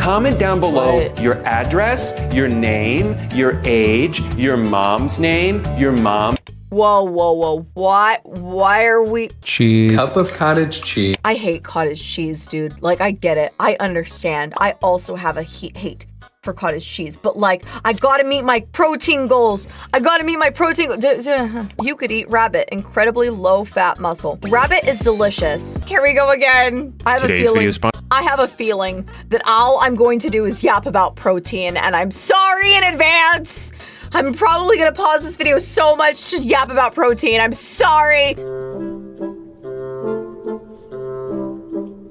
comment down below your address, your name, your age, your mom's name, your mom. Whoa, whoa, whoa, why are we? Cheese. Cup of cottage cheese. I hate cottage cheese, dude. Like, I get it. I understand. I also have a hate for cottage cheese, but like, I gotta meet my protein goals. I gotta meet my protein. You could eat rabbit, incredibly low fat muscle. Rabbit is delicious. Here we go again. I have a feeling that all I'm going to do is yap about protein, and I'm sorry in advance. I'm probably gonna pause this video so much to yap about protein. I'm sorry.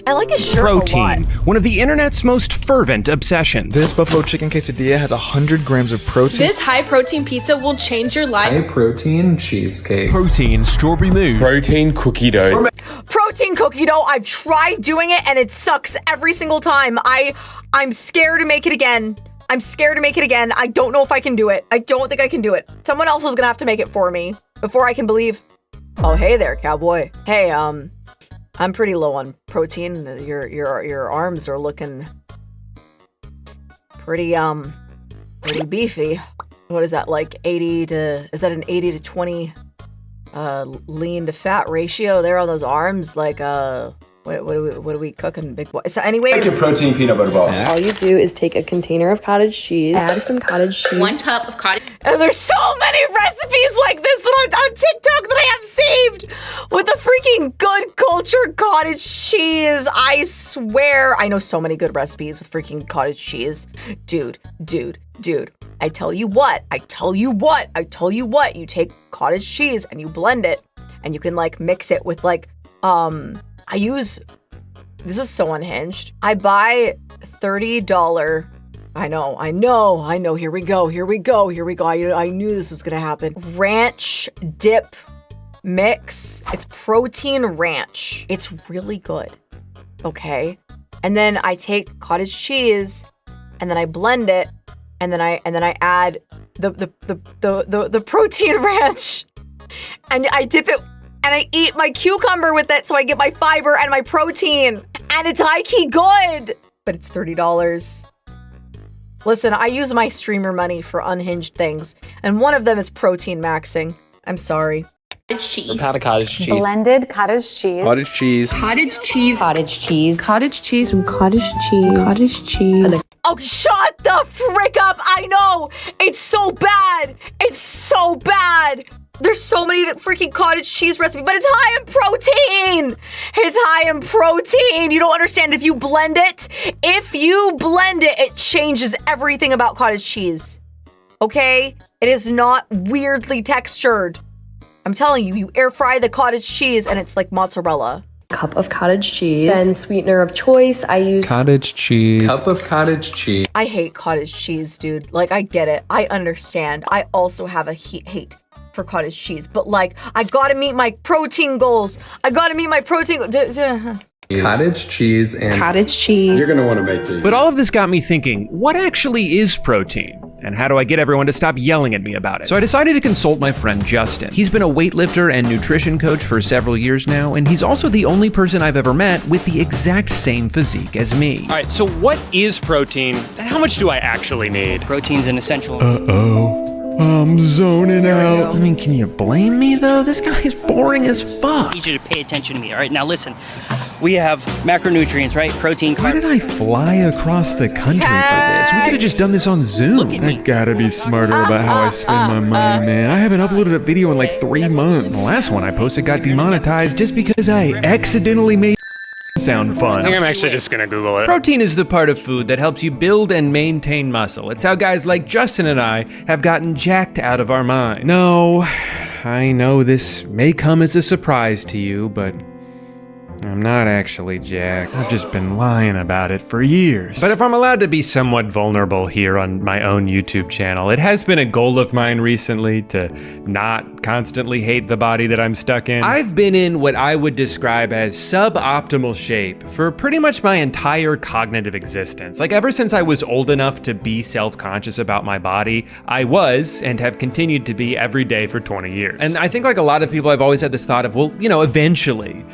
I like his shirt Protein, a lot. one of the internet's most fervent obsessions. This buffalo chicken quesadilla has 100 grams of protein. This high protein pizza will change your life. High protein cheesecake. Protein strawberry mousse. Protein cookie dough. Protein cookie dough, I've tried doing it and it sucks every single time. I'm scared to make it again. I'm scared to make it again. I don't know if I can do it. I don't think I can do it. Someone else is gonna have to make it for me before I can believe. Oh, hey there, cowboy. Hey, I'm pretty low on protein. Your arms are looking pretty beefy. What is that, like 80 to, is that an 80 to 20 lean to fat ratio there on those arms? Like, what are we cooking, big boy? So anyway, Make your protein peanut butter balls. All you do is take a container of cottage cheese, add some cottage cheese. 1 cup of cottage. and there's so many recipes like this that on TikTok that I have saved with the freaking good culture cottage cheese. I swear, I know so many good recipes with freaking cottage cheese. Dude. I tell you what, you take cottage cheese and you blend it and you can like mix it with like, this is so unhinged. I buy $30, I know, here we go. I knew this was gonna happen. Ranch dip mix. It's protein ranch. It's really good, okay? And then I take cottage cheese and then I blend it and then I add the protein ranch and I dip it and I eat my cucumber with it so I get my fiber and my protein. And it's high-key good, but it's $30. Listen, I use my streamer money for unhinged things, and one of them is protein maxing. I'm sorry. Cheese. A pound of cottage cheese. Blended cottage cheese. Cottage cheese. Cottage cheese. Cottage cheese. Cottage cheese. Some cottage cheese. Cottage cheese. Oh, shut the frick up! I know! It's so bad! It's so bad! There's so many freaking cottage cheese recipes, but it's high in protein! It's high in protein! You don't understand. If you blend it, it changes everything about cottage cheese. Okay? It is not weirdly textured. I'm telling you, you air fry the cottage cheese and it's like mozzarella. Cup of cottage cheese. Then sweetener of choice, I use Cottage cheese. Cup of cottage cheese. I hate cottage cheese, dude. Like, I get it. I understand. I also have a hate for cottage cheese, but like, I gotta meet my protein goals. Cottage cheese and cottage cheese. You're gonna want to make these. But all of this got me thinking, what actually is protein? And how do I get everyone to stop yelling at me about it? So I decided to consult my friend Justin. He's been a weightlifter and nutrition coach for several years now, and he's also the only person I've ever met with the exact same physique as me. All right, so what is protein, and how much do I actually need? Protein's an essential. I'm zoning out. I mean, can you blame me though? This guy is boring as fuck. I need you to pay attention to me, all right? Now listen, we have macronutrients, right? Protein, Why did I fly across the country for this? We could have just done this on Zoom. Look at me. I gotta be smarter about how I spend my money, man. I haven't uploaded a video in like 3 months. The last one I posted got demonetized just because I accidentally made sound fun. I think I'm actually just gonna Google it. Protein is the part of food that helps you build and maintain muscle. It's how guys like Justin and I have gotten jacked out of our minds. No, I know this may come as a surprise to you, but I'm not actually jacked. I've just been lying about it for years. But if I'm allowed to be somewhat vulnerable here on my own YouTube channel, it has been a goal of mine recently to not constantly hate the body that I'm stuck in. I've been in what I would describe as suboptimal shape for pretty much my entire cognitive existence. Like ever since I was old enough to be self-conscious about my body, I was and have continued to be every day for 20 years. And I think like a lot of people, I've always had this thought of, well, you know, eventually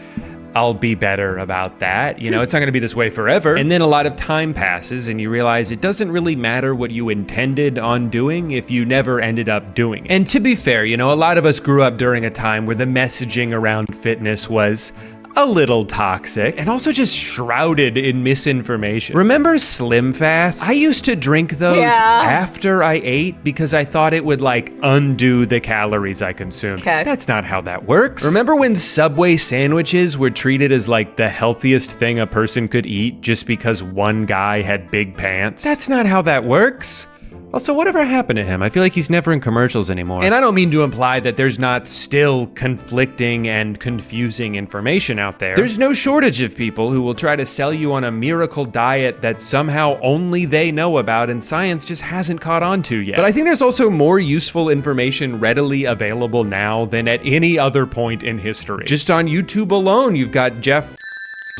I'll be better about that. You know, it's not gonna be this way forever. And then a lot of time passes and you realize it doesn't really matter what you intended on doing if you never ended up doing it. And to be fair, you know, a lot of us grew up during a time where the messaging around fitness was a little toxic and also just shrouded in misinformation. Remember Slim Fast? I used to drink those after I ate because I thought it would like undo the calories I consumed. Okay. That's not how that works. Remember when Subway sandwiches were treated as like the healthiest thing a person could eat just because one guy had big pants? That's not how that works. Also, whatever happened to him? I feel like he's never in commercials anymore. And I don't mean to imply that there's not still conflicting and confusing information out there. There's no shortage of people who will try to sell you on a miracle diet that somehow only they know about and science just hasn't caught on to yet. But I think there's also more useful information readily available now than at any other point in history. Just on YouTube alone, you've got Jeff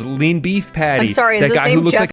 lean beef patty. I'm sorry, is that his guy name who looks Jeff? like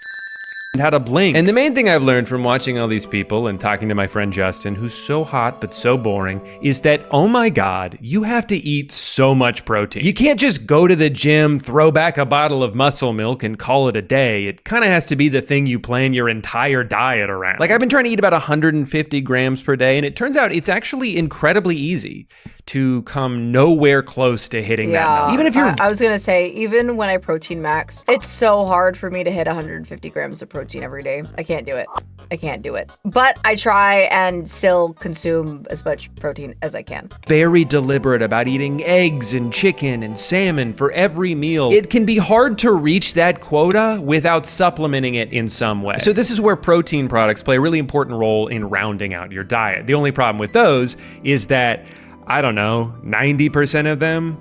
how to blink. And the main thing I've learned from watching all these people and talking to my friend Justin, who's so hot but so boring, is that, oh my God, you have to eat so much protein. You can't just go to the gym, throw back a bottle of muscle milk and call it a day. It kind of has to be the thing you plan your entire diet around. Like I've been trying to eat about 150 grams per day, and it turns out it's actually incredibly easy to come nowhere close to hitting that number. Even if you're I was gonna say, even when I protein max, it's so hard for me to hit 150 grams of protein every day. I can't do it. I can't do it. But I try and still consume as much protein as I can. very deliberate about eating eggs and chicken and salmon for every meal, it can be hard to reach that quota without supplementing it in some way. So this is where protein products play a really important role in rounding out your diet. The only problem with those is that, I don't know, 90% of them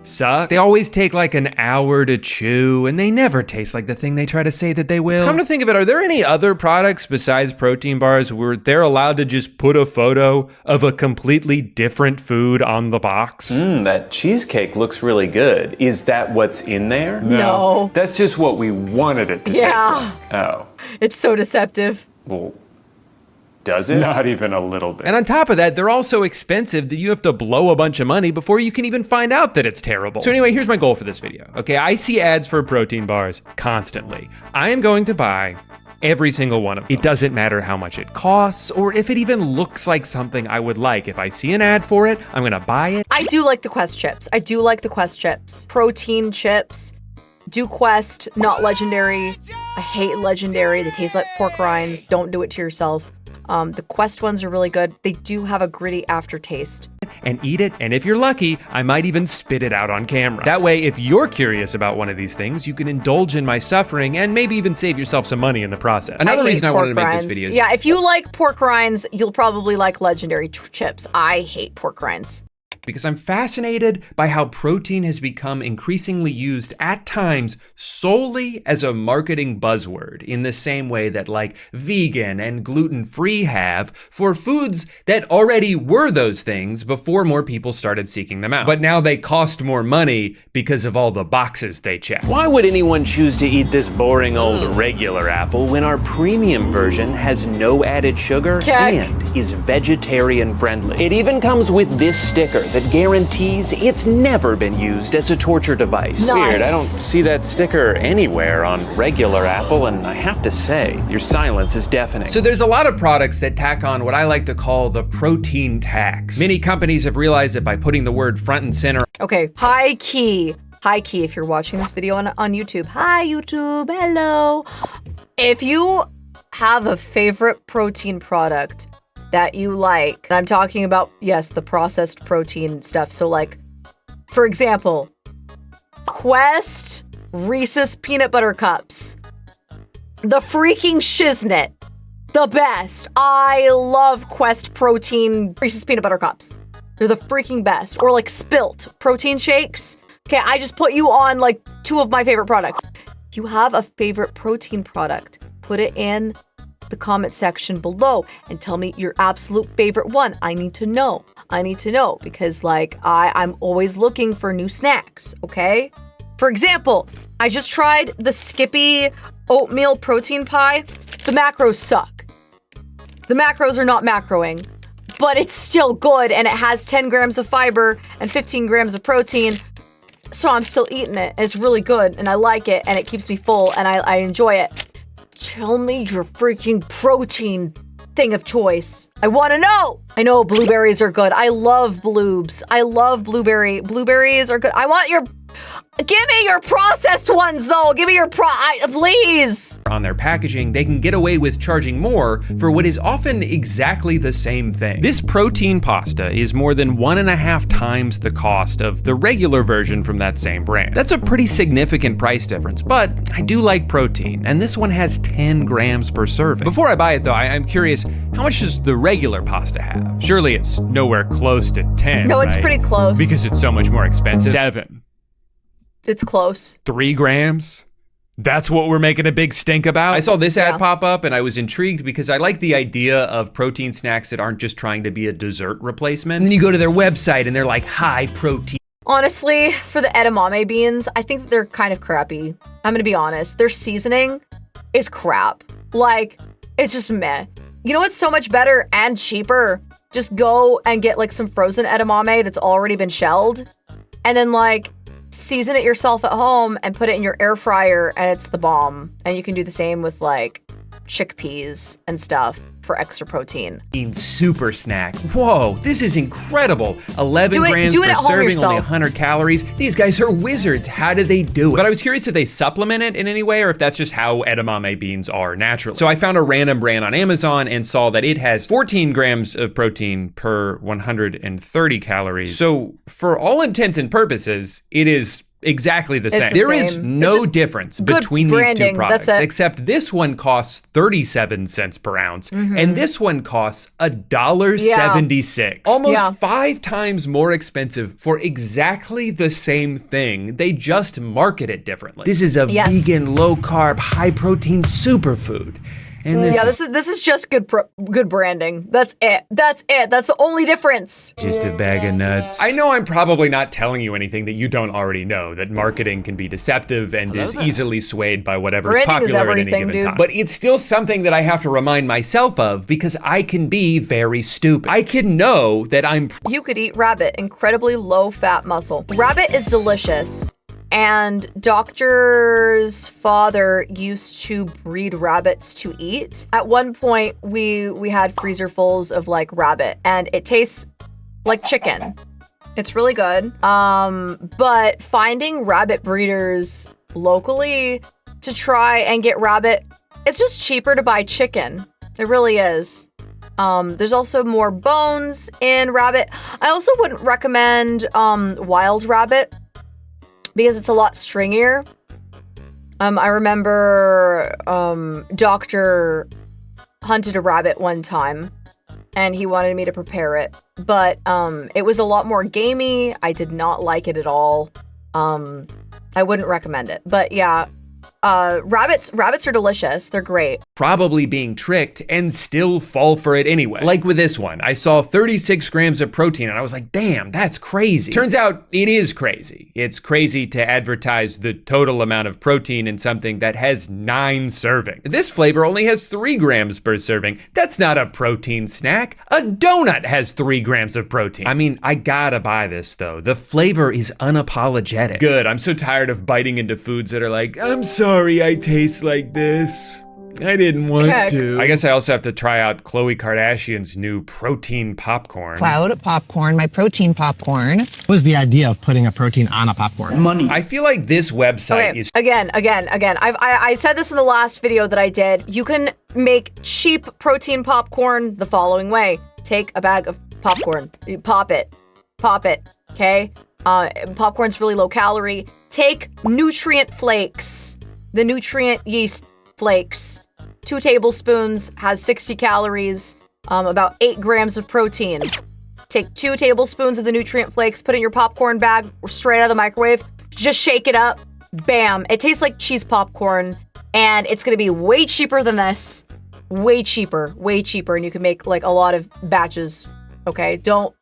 suck. They always take like an hour to chew, and they never taste like the thing they try to say that they will. Come to think of it, are there any other products besides protein bars where they're allowed to just put a photo of a completely different food on the box? That cheesecake looks really good. Is that what's in there? No. That's just what we wanted it to taste like. Oh. It's so deceptive. Well, does it? Not even a little bit. And on top of that, they're all so expensive that you have to blow a bunch of money before you can even find out that it's terrible. So anyway, here's my goal for this video. Okay, I see ads for protein bars constantly. I am going to buy every single one of them. It doesn't matter how much it costs or if it even looks like something I would like. If I see an ad for it, I'm gonna buy it. I do like the Quest chips. I do like the Quest chips. Protein chips. Do Quest, not Legendary. I hate Legendary. They taste like pork rinds. Don't do it to yourself. The Quest ones are really good. They do have a gritty aftertaste. And eat it, and if you're lucky, I might even spit it out on camera. That way, if you're curious about one of these things, you can indulge in my suffering and maybe even save yourself some money in the process. Another reason I wanted to make this video is— yeah, if you like pork rinds, you'll probably like Legendary chips. I hate pork rinds. because I'm fascinated by how protein has become increasingly used at times solely as a marketing buzzword, in the same way that like vegan and gluten-free have for foods that already were those things before more people started seeking them out. But now they cost more money because of all the boxes they check. Why would anyone choose to eat this boring old regular apple when our premium version has no added sugar and is vegetarian friendly? It even comes with this sticker that guarantees it's never been used as a torture device. Nice. Weird, I don't see that sticker anywhere on regular apple, and I have to say, your silence is deafening. So there's a lot of products that tack on what I like to call the protein tax. Many companies have realized that by putting the word front and center— okay, high key, if you're watching this video on YouTube, hi YouTube, hello. If you have a favorite protein product that you like, and I'm talking about, yes, the processed protein stuff. So like, for example, Quest Reese's Peanut Butter Cups, the freaking shiznit, the best. I love Quest protein Reese's Peanut Butter Cups. They're the freaking best. Or like Spilt protein shakes. Okay, I just put you on like 2 of my favorite products. If you have a favorite protein product, put it in the comment section below and tell me your absolute favorite one. I need to know. I need to know because like I'm always looking for new snacks, okay? For example, I just tried the Skippy oatmeal protein pie. The macros suck. The macros are not macroing, but it's still good and it has 10 grams of fiber and 15 grams of protein. So I'm still eating it. It's really good, and I like it, and it keeps me full, and I enjoy it. Tell me your freaking protein thing of choice. I want to know. I know blueberries are good. I love bloobs. I love blueberries are good. I want your... Give me your processed ones, though. Give me your please. On their packaging, they can get away with charging more for what is often exactly the same thing. This protein pasta is more than 1.5 times the cost of the regular version from that same brand. That's a pretty significant price difference, but I do like protein, and this one has 10 grams per serving. Before I buy it though, I'm curious, how much does the regular pasta have? Surely it's nowhere close to 10, No, it's right? pretty close. Because it's so much more expensive. 7. It's close. 3 grams? That's what we're making a big stink about? I saw this ad pop up and I was intrigued because I like the idea of protein snacks that aren't just trying to be a dessert replacement. And then you go to their website and they're like, high protein. Honestly, for the edamame beans, I think they're kind of crappy. I'm gonna be honest. Their seasoning is crap. Like, it's just meh. You know what's so much better and cheaper? Just go and get like some frozen edamame that's already been shelled, and then like season it yourself at home and put it in your air fryer, and it's the bomb. And you can do the same with like chickpeas and stuff for extra protein. Super snack. Whoa, this is incredible. 11 grams per serving, only 100 calories. These guys are wizards. How do they do it? But I was curious if they supplement it in any way or if that's just how edamame beans are naturally. So I found a random brand on Amazon and saw that it has 14 grams of protein per 130 calories. So for all intents and purposes, it is exactly the same. There is no difference between these two products, except this one costs 37 cents per ounce, and this one costs $1.76. Almost 5 times more expensive for exactly the same thing. They just market it differently. This is a vegan, low-carb, high-protein superfood. And this is just good branding. That's it. That's it. That's the only difference. Just a bag of nuts. I know I'm probably not telling you anything that you don't already know, that marketing can be deceptive and is easily swayed by whatever's popular at any given time. But it's still something that I have to remind myself of because I can be very stupid. I can know that You could eat rabbit, incredibly low-fat muscle. Rabbit is delicious. And Doctor's father used to breed rabbits to eat. At one point, we had freezer fulls of like rabbit, and it tastes like chicken. It's really good. But finding rabbit breeders locally to try and get rabbit, it's just cheaper to buy chicken. It really is. There's also more bones in rabbit. I also wouldn't recommend wild rabbit, because it's a lot stringier. I remember Doctor hunted a rabbit one time and he wanted me to prepare it, but it was a lot more gamey. I did not like it at all. I wouldn't recommend it, but yeah. Rabbits are delicious. They're great. Probably being tricked and still fall for it anyway. Like with this one, I saw 36 grams of protein and I was like, damn, that's crazy. Turns out it is crazy. It's crazy to advertise the total amount of protein in something that has 9 servings. This flavor only has 3 grams per serving. That's not a protein snack. A donut has 3 grams of protein. I mean, I gotta buy this though. The flavor is unapologetic. Good, I'm so tired of biting into foods that are like, I'm sorry I taste like this. I didn't want to. I guess I also have to try out Khloe Kardashian's new protein popcorn. Cloud popcorn, my protein popcorn. What was the idea of putting a protein on a popcorn? Money. I feel like this website is... Again. I said this in the last video that I did. You can make cheap protein popcorn the following way. Take a bag of popcorn, you pop it, okay? Popcorn's really low calorie. Take nutrient flakes, the nutrient yeast flakes. 2 tablespoons has 60 calories, about 8 grams of protein. Take 2 tablespoons of the nutrient flakes, put it in your popcorn bag, straight out of the microwave, just shake it up, bam. It tastes like cheese popcorn, and it's gonna be way cheaper than this. Way cheaper, and you can make like a lot of batches Okay, don't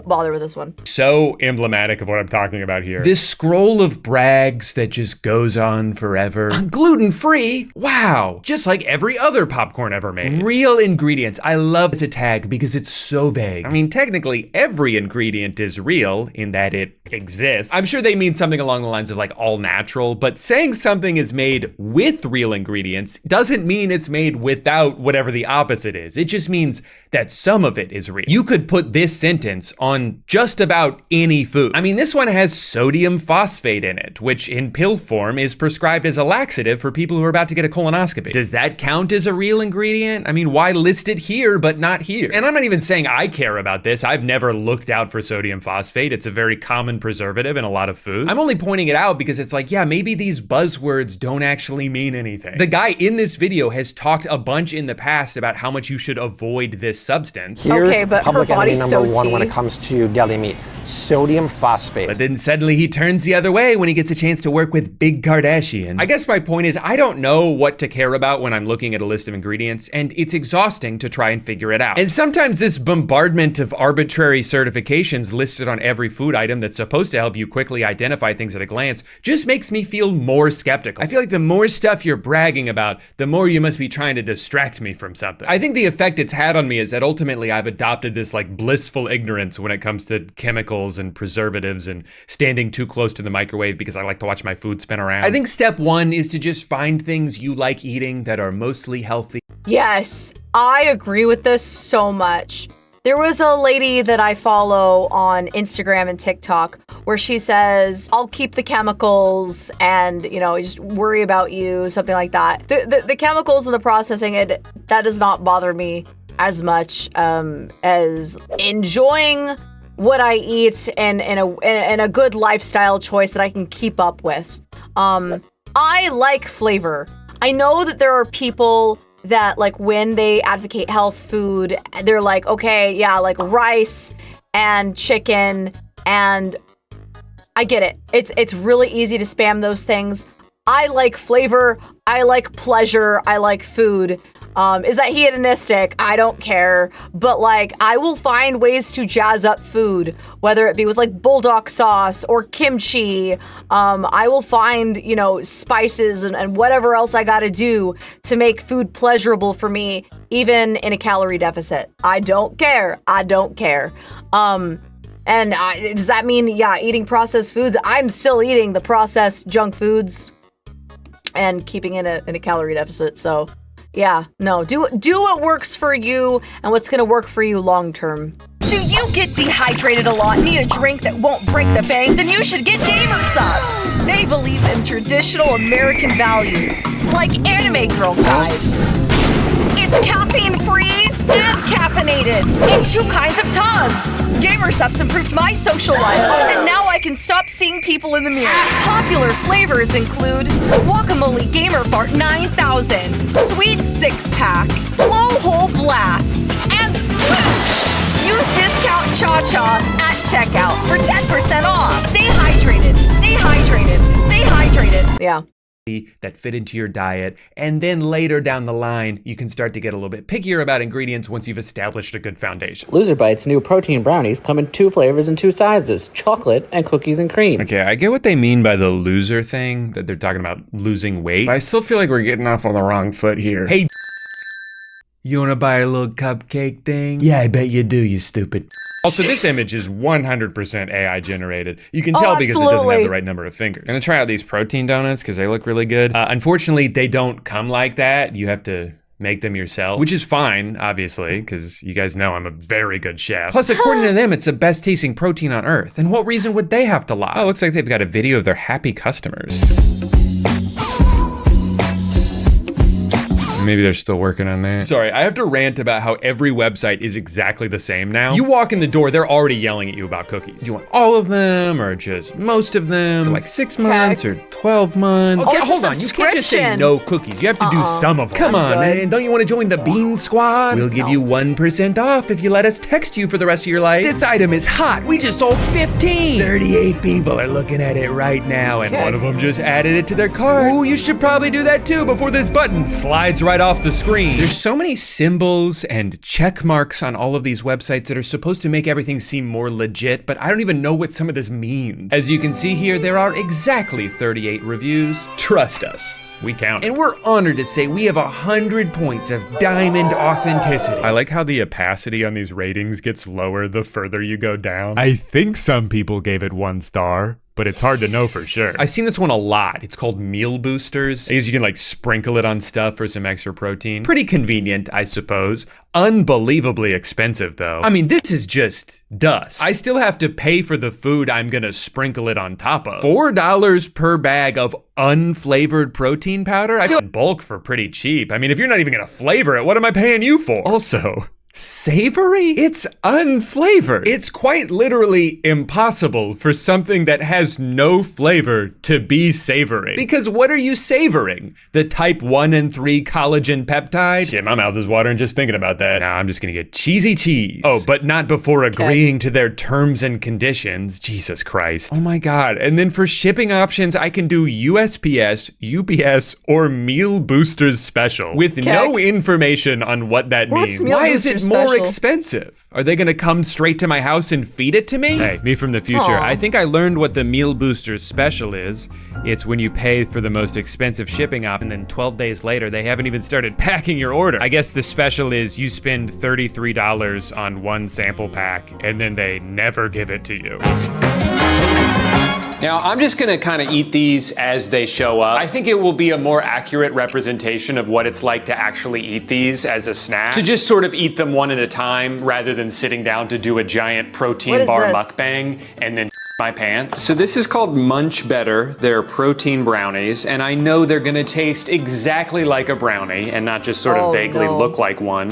bother with this one. So emblematic of what I'm talking about here. This scroll of brags that just goes on forever. Gluten-free? Wow. Just like every other popcorn ever made. Real ingredients. I love this tag because it's so vague. I mean, technically every ingredient is real in that it exists. I'm sure they mean something along the lines of like all natural, but saying something is made with real ingredients doesn't mean it's made without whatever the opposite is. It just means that some of it is real. You could put this sentence on just about any food. I mean, this one has sodium phosphate in it, which in pill form is prescribed as a laxative for people who are about to get a colonoscopy. Does that count as a real ingredient? I mean, why list it here but not here? And I'm not even saying I care about this. I've never looked out for sodium phosphate. It's a very common preservative in a lot of foods. I'm only pointing it out because it's like, yeah, maybe these buzzwords don't actually mean anything. The guy in this video has talked a bunch in the past about how much you should avoid this substance. Okay, but her body's so one when it comes to deli meat, sodium phosphate. But then suddenly he turns the other way when he gets a chance to work with Big Kardashian. I guess my point is I don't know what to care about when I'm looking at a list of ingredients, and it's exhausting to try and figure it out. And sometimes this bombardment of arbitrary certifications listed on every food item that's supposed to help you quickly identify things at a glance just makes me feel more skeptical. I feel like the more stuff you're bragging about, the more you must be trying to distract me from something. I think the effect it's had on me is that ultimately I've adopted this like blissful ignorance when it comes to chemicals and preservatives and standing too close to the microwave because I like to watch my food spin around. I think step one is to just find things you like eating that are mostly healthy. Yes, I agree with this so much. There was a lady that I follow on Instagram and TikTok where she says, I'll keep the chemicals and, you know, just worry about you, something like that. The chemicals and the processing, that does not bother me as much as enjoying what I eat and a good lifestyle choice that I can keep up with. I like flavor. I know that there are people that like when they advocate health food, they're like, okay, yeah, like rice and chicken, and I get it. It's really easy to spam those things. I like flavor, I like pleasure, I like food. Is that hedonistic? I don't care. But like, I will find ways to jazz up food, whether it be with like bulldog sauce or kimchi. I will find, you know, spices and whatever else I gotta do to make food pleasurable for me, even in a calorie deficit. I don't care. I don't care. Does that mean, yeah, eating processed foods? I'm still eating the processed junk foods and keeping in a calorie deficit. So yeah, no, do what works for you and what's gonna work for you long term. Do you get dehydrated a lot, need a drink that won't break the bank? Then you should get Gamersupps. They believe in traditional American values, like anime girl guys. It's caffeine-free and caffeinated in 2 kinds of tubs. Gamersupps improved my social life, and now I can stop seeing people in the mirror. Popular flavors include Guacamole Gamer Fart 9000, Sweet 6-Pack, Blowhole Blast, and Sploosh. Use discount ChaCha at checkout for 10% off. Stay hydrated, stay hydrated, stay hydrated. Yeah. That fit into your diet, and then later down the line you can start to get a little bit pickier about ingredients once you've established a good foundation. Loser Bites new protein brownies come in 2 flavors and 2 sizes, chocolate and cookies and cream. Okay, I get what they mean by the loser thing, that they're talking about losing weight. But I still feel like we're getting off on the wrong foot here. Hey, you wanna buy a little cupcake thing? Yeah, I bet you do, you stupid. Also, this image is 100% AI generated. You can tell because it doesn't have the right number of fingers. I'm gonna try out these protein donuts because they look really good. Unfortunately, they don't come like that. You have to make them yourself, which is fine, obviously, because you guys know I'm a very good chef. Plus, according to them, it's the best tasting protein on earth. And what reason would they have to lie? Oh, looks like they've got a video of their happy customers. Maybe they're still working on that. Sorry, I have to rant about how every website is exactly the same now. You walk in the door, they're already yelling at you about cookies. Do you want all of them or just most of them? For like 6 months or 12 months? Okay, hold on, you can't just say no cookies. You have to do some of them. Come on, man, don't you want to join the Bean Squad? We'll give you 1% off if you let us text you for the rest of your life. This item is hot, we just sold 15. 38 people are looking at it right now, and one of them just added it to their cart. Ooh, you should probably do that too before this button slides right right off the screen. There's so many symbols and check marks on all of these websites that are supposed to make everything seem more legit, but I don't even know what some of this means. As you can see here, there are exactly 38 reviews. Trust us, we count. And we're honored to say we have 100 points of diamond authenticity. I like how the opacity on these ratings gets lower the further you go down. I think some people gave it 1 star, but it's hard to know for sure. I've seen this one a lot. It's called meal boosters. I guess you can like sprinkle it on stuff for some extra protein. Pretty convenient, I suppose. Unbelievably expensive though. I mean, this is just dust. I still have to pay for the food I'm gonna sprinkle it on top of. $4 per bag of unflavored protein powder? I feel in bulk for pretty cheap. I mean, if you're not even gonna flavor it, what am I paying you for? Also, savory? It's unflavored. It's quite literally impossible for something that has no flavor to be savory. Because what are you savoring? The type 1 and 3 collagen peptide? Shit, my mouth is watering just thinking about that. Now I'm just gonna get cheesy cheese. Oh, but not before agreeing to their terms and conditions. Jesus Christ. Oh my God. And then for shipping options, I can do USPS, UPS, or Meal Boosters Special with no information on what that means. Why is it more expensive? Are they gonna come straight to my house and feed it to me? Hey, me from the future. I think I learned what the Meal Boosters Special is. It's when you pay for the most expensive shipping op and then 12 days later, they haven't even started packing your order. I guess the special is you spend $33 on 1 sample pack and then they never give it to you. Now, I'm just gonna kind of eat these as they show up. I think it will be a more accurate representation of what it's like to actually eat these as a snack. To just sort of eat them one at a time rather than sitting down to do a giant protein bar mukbang and then my pants. So this is called Munch Better. They're protein brownies, and I know they're gonna taste exactly like a brownie and not just sort of vaguely look like one.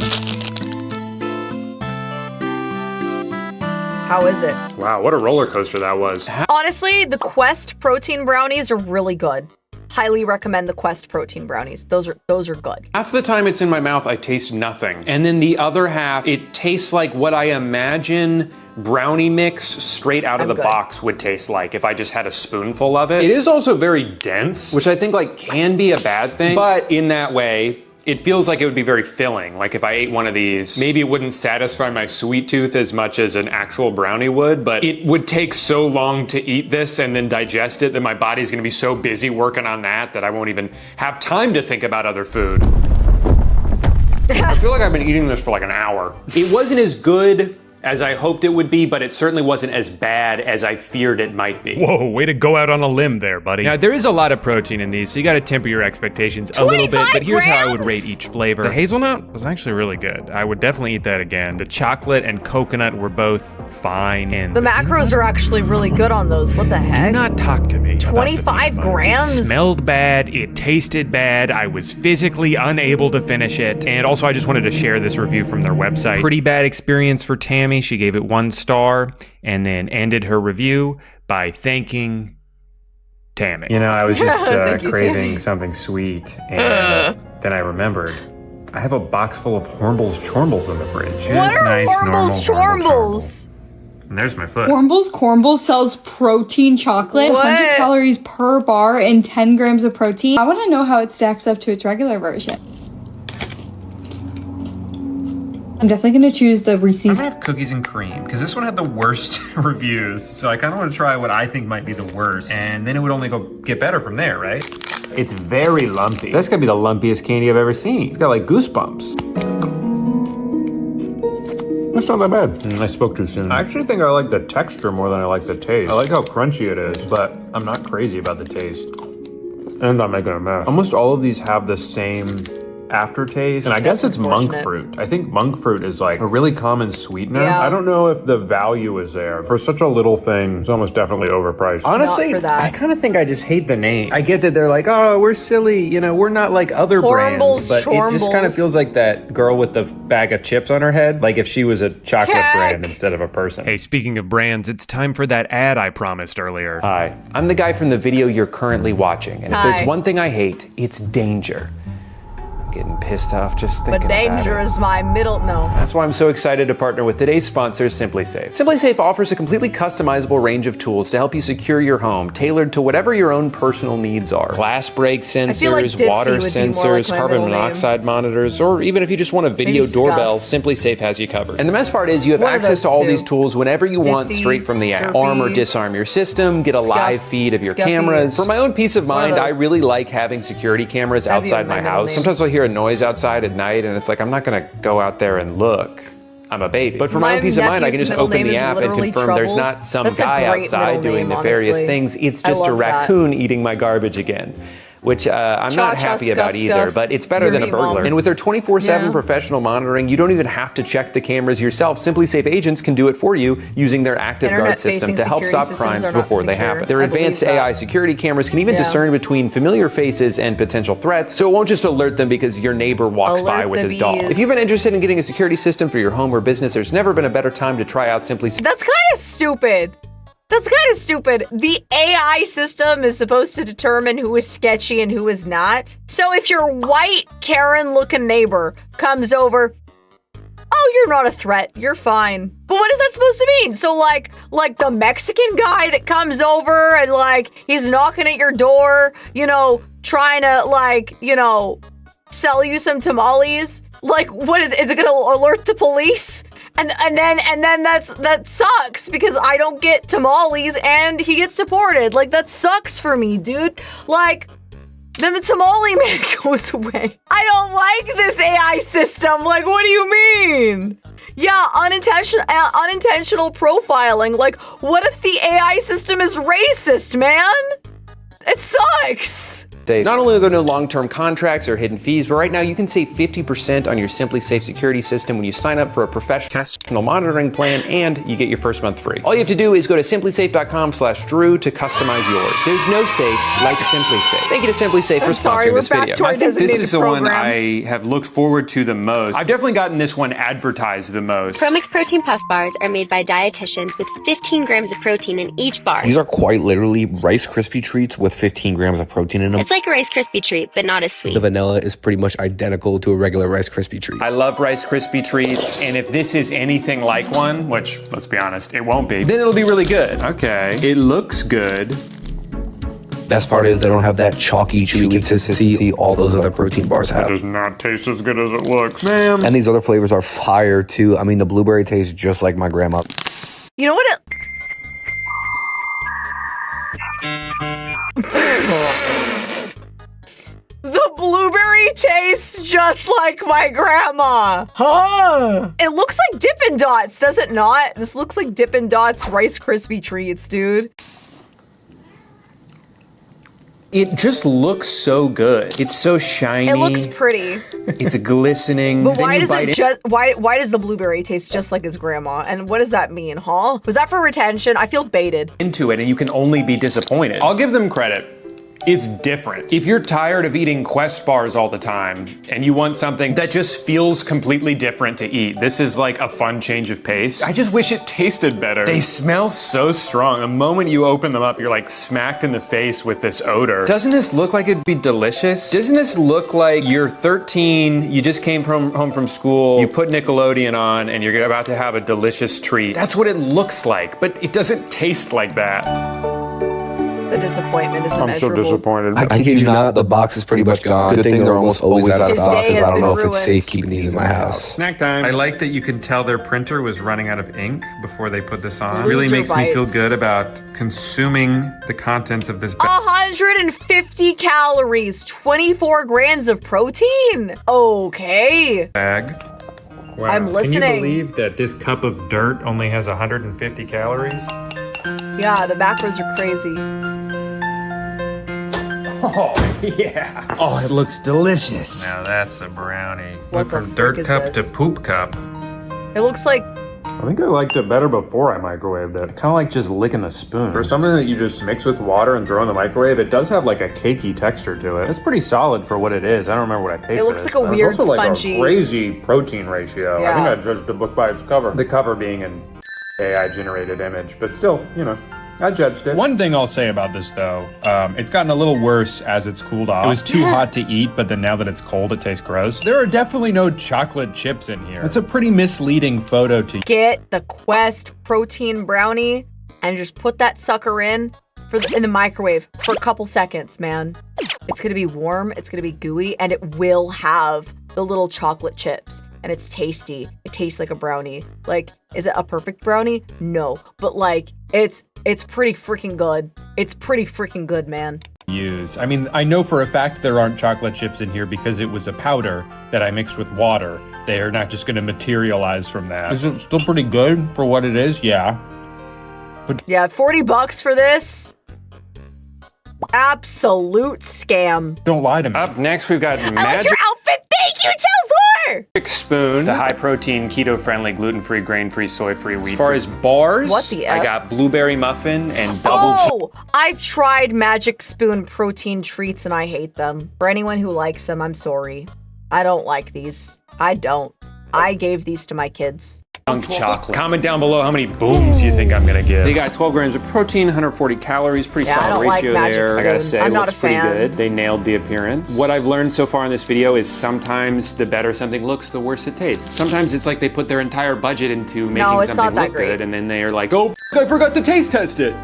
How is it? Wow, what a roller coaster that was. Honestly, the Quest protein brownies are really good. Highly recommend the Quest protein brownies. Those are good. Half the time it's in my mouth, I taste nothing. And then the other half, it tastes like what I imagine brownie mix straight out of the box would taste like if I just had a spoonful of it. It is also very dense, which I think like can be a bad thing, but in that way, it feels like it would be very filling. Like if I ate one of these, maybe it wouldn't satisfy my sweet tooth as much as an actual brownie would, but it would take so long to eat this and then digest it that my body's gonna be so busy working on that I won't even have time to think about other food. I feel like I've been eating this for like an hour. It wasn't as good as I hoped it would be, but it certainly wasn't as bad as I feared it might be. Whoa, way to go out on a limb there, buddy. Now, there is a lot of protein in these, so you gotta temper your expectations a little bit, but here's how I would rate each flavor. The hazelnut was actually really good. I would definitely eat that again. The chocolate and coconut were both fine, and the macros are actually really good on those. What the heck? Do not talk to me. 25 grams? It smelled bad, it tasted bad, I was physically unable to finish it, and also I just wanted to share this review from their website. Pretty bad experience for Tammy. She gave it 1 star and then ended her review by thanking Tammy. You know, I was just craving something sweet, and then I remembered I have a box full of Hornball's Chornballs in the fridge. What are Hornball's Chornballs? And there's my foot. Hornball's Cornball sells protein chocolate, 100 calories per bar and 10 grams of protein. I want to know how it stacks up to its regular version. I'm definitely gonna choose the Reese's. I'm gonna have cookies and cream, because this one had the worst reviews, so I kind of want to try what I think might be the worst, and then it would only get better from there, right? It's very lumpy. That's gotta be the lumpiest candy I've ever seen. It's got like goosebumps. That's not that bad. I spoke too soon. I actually think I like the texture more than I like the taste. I like how crunchy it is, but I'm not crazy about the taste. And I'm not making a mess. Almost all of these have the same aftertaste, and I guess it's monk fruit. I think monk fruit is like a really common sweetener. Yeah. I don't know if the value is there. For such a little thing, it's almost definitely overpriced. Honestly, I kind of think I just hate the name. I get that they're like, oh, we're silly, you know, we're not like other brands, but it just kind of feels like that girl with the bag of chips on her head, like if she was a chocolate brand instead of a person. Hey, speaking of brands, it's time for that ad I promised earlier. Hi, I'm the guy from the video you're currently watching, and if there's one thing I hate, it's danger. getting pissed off just thinking But about danger it. is my middle. No. That's why I'm so excited to partner with today's sponsor, SimpliSafe. SimpliSafe offers a completely customizable range of tools to help you secure your home, tailored to whatever your own personal needs are. Glass break sensors, like Ditzy water would be more sensors, like my carbon middle name. monoxide monitors, or even if you just want a video Maybe doorbell, Scuff. SimpliSafe has you covered. And the best part is you have One of access to those all two. these tools whenever you want Ditzy, straight from the app. Derpy, Arm or disarm your system, get a Scuff, live feed of your Scuffy. cameras. For my own peace of One of mind, I those. really like having security cameras That'd be outside my my middle house. name. Sometimes I'll hear a noise outside at night and it's like, I'm not gonna go out there and look. I'm a baby. But for my own peace of mind, I can nephew's just middle open name the is app and literally confirm there's Trouble. not some That's a guy great outside middle doing name, nefarious honestly. things. It's I just a love that. raccoon eating my garbage again. Which I'm not ChaCha, happy about Scuff, either, Scuff, but it's better than a VTuber burglar. Mom. And with their 24/7 Yeah. professional monitoring, you don't even have to check the cameras yourself. SimpliSafe agents can do it for you using their Active Guard system Internet-facing to help security stop systems crimes are not before they secure. happen. Their I believe advanced that. AI security cameras can even Yeah. discern between familiar faces and potential threats, so it won't just alert them because your neighbor walks by Alert with the his dog. bees. If you've been interested in getting a security system for your home or business, there's never been a better time to try out SimpliSafe. That's kind of stupid. That's kind of stupid. The AI system is supposed to determine who is sketchy and who is not. So if your white Karen-looking neighbor comes over, oh, you're not a threat. You're fine. But what is that supposed to mean? So like the Mexican guy that comes over and like he's knocking at your door, you know, trying to like, you know, sell you some tamales. Like, what is it gonna alert the police? And then that sucks because I don't get tamales and he gets deported. Like, that sucks for me, dude. Like, then the tamale man goes away. I don't like this AI system. Like, what do you mean? Yeah, unintentional profiling. Like, what if the AI system is racist, man? It sucks. Not only are there no long-term contracts or hidden fees, but right now you can save 50% on your SimpliSafe security system when you sign up for a professional monitoring plan and you get your first month free. All you have to do is go to simplisafe.com/Drew to customize yours. There's no safe like SimpliSafe. Thank you to SimpliSafe for sponsoring this video. I think this is the one I have looked forward to the most. I've definitely gotten this one advertised the most. ProMix Protein Puff Bars are made by dietitians with 15 grams of protein in each bar. These are quite literally Rice Krispie treats with 15 grams of protein in them. It's like a Rice Krispie treat, but not as sweet. The vanilla is pretty much identical to a regular Rice Krispie treat. I love Rice Krispie treats, and if this is anything like one, which, let's be honest, it won't be, then it'll be really good. Okay, it looks good. Best part is they don't have that chalky, chewy consistency all those other protein bars have. It does not taste as good as it looks, man. And these other flavors are fire too. I mean, the blueberry tastes just like my grandma. You know what it... The blueberry tastes just like my grandma. Huh? It looks like Dippin' Dots, does it not? This looks like Dippin' Dots Rice Krispie treats, dude. It just looks so good. It's so shiny. It looks pretty. It's glistening. But Then why you does bite it just why does the blueberry taste just like his grandma? And what does that mean, huh? Was that for retention? I feel baited. into it and you can only be disappointed. I'll give them credit. It's different. If you're tired of eating Quest bars all the time and you want something that just feels completely different to eat, this is like a fun change of pace. I just wish it tasted better. They smell so strong. The moment you open them up, you're like smacked in the face with this odor. Doesn't this look like it'd be delicious? Doesn't this look like you're 13, you just came home from school, you put Nickelodeon on, and you're about to have a delicious treat? That's what it looks like, but it doesn't taste like that. The disappointment is immeasurable. disappointed. I kid you not, the box is pretty much gone. Good thing they're almost always out of His stock day because has I don't know been if it's ruined. safe keeping these in my house. Snack time. I like that you could tell their printer was running out of ink before they put this on. It Loser really makes me feel bites. good about consuming the contents of this bag. 150 calories, 24 grams of protein. Okay. Wow. I'm listening. Can you believe that this cup of dirt only has 150 calories? Yeah, the macros are crazy. Oh, yeah. Oh, it looks delicious. Now that's a brownie. What Went the from frick dirt is cup this? to poop cup. It looks like I think I liked it better before I microwaved it. Kind of like just licking the spoon. For something that you just mix with water and throw in the microwave, it does have like a cakey texture to it. It's pretty solid for what it is. I don't remember what I paid It for looks this, like a but it's weird also spongy- like a crazy protein ratio. I Yeah. think I judged the book by its cover. The cover being an AI-generated image, but still, you know, I judged it. One thing I'll say about this though, it's gotten a little worse as it's cooled off. It was too hot to eat, but then now that it's cold, it tastes gross. There are definitely no chocolate chips in here. It's a pretty misleading photo to Get the Quest protein brownie and just put that sucker in in the microwave for a couple seconds, man. It's gonna be warm, it's gonna be gooey, and it will have the little chocolate chips. And it's tasty. It tastes like a brownie. Like, is it a perfect brownie? No. But like, it's pretty freaking good. It's pretty freaking good, man. use. I mean, I know for a fact there aren't chocolate chips in here because it was a powder that I mixed with water. They are not just gonna materialize from that. Is it still pretty good for what it is? Yeah. But yeah, $40 for this? Absolute scam. Don't lie to me. Up next, we've got I like magic your outfit. Thank you, Chelsor! spoon, the high-protein, keto-friendly, gluten-free, grain-free, soy-free, wheat. As far as bars, What the F? I got blueberry muffin and double. I've tried Magic Spoon protein treats and I hate them. For anyone who likes them, I'm sorry. I don't like these. I don't. I gave these to my kids. Chocolate. Comment down below how many booms you think I'm gonna give. They got 12 grams of protein, 140 calories, pretty Yeah, I solid don't like ratio Magic there. Spoon. I gotta say, I'm it not looks a pretty fan. good. They nailed the appearance. What I've learned so far in this video is sometimes the better something looks, the worse it tastes. Sometimes it's like they put their entire budget into making No, it's something not that look great. good, and then they are like, oh, I forgot to taste test it.